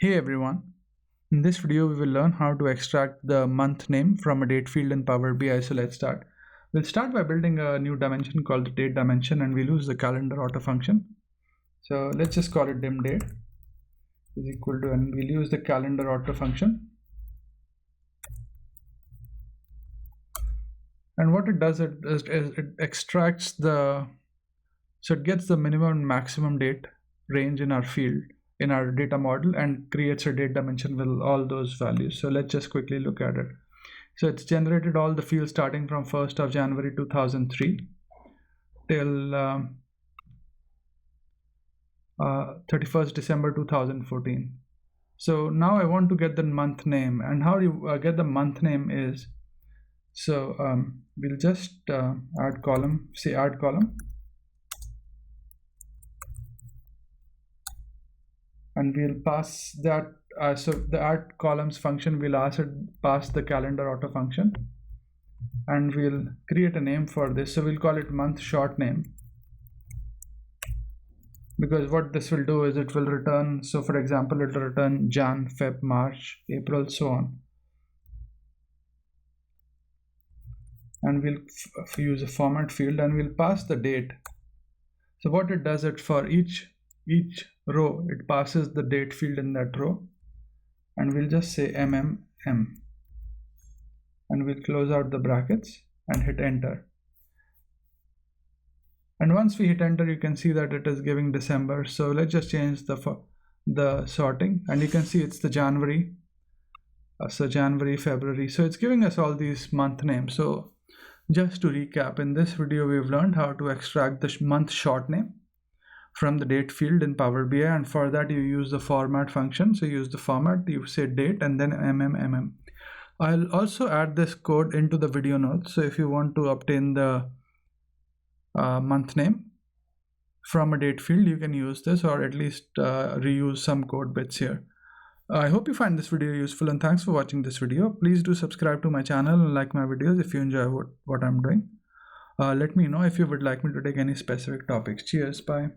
Hey everyone, in this video we will learn how to extract the month name from a date field in Power BI. So let's start. We'll start by building a new dimension called the date dimension, and we'll use the CALENDARAUTO function. So let's just call it DimDate is equal to, and we'll use the CALENDARAUTO function. And what it does is it extracts so it gets the minimum and maximum date range in our field, in our data model, and creates a date dimension with all those values. So let's just quickly look at it. So it's generated all the fields starting from 1st of January 2003 till 31st December 2014. So now I want to get the month name, and how you get the month name is, so we'll just add column, say add column, and we'll pass that. So the add columns function, we'll pass the CALENDARAUTO function, and we'll create a name for this. So we'll call it MonthShortName, because what this will do is it will return, so for example it will return Jan, Feb, March, April, so on. And we'll use a format field, and we'll pass the date. So what it does, it for each row it passes the date field in that row, and we'll just say MMM, and we'll close out the brackets and hit enter. And once we hit enter, you can see that it is giving December. So let's just change the sorting, and you can see it's the January, so January, February. So it's giving us all these month names. So just to recap, in this video we've learned how to extract the month short name from the date field in Power BI, and for that you use the format function. So you use the format, you say date and then MMM. I'll also add this code into the video notes, so if you want to obtain the month name from a date field, you can use this, or at least reuse some code bits here. I hope you find this video useful, and thanks for watching this video. Please do subscribe to my channel and like my videos if you enjoy what I'm doing. Let me know if you would like me to take any specific topics. Cheers, bye.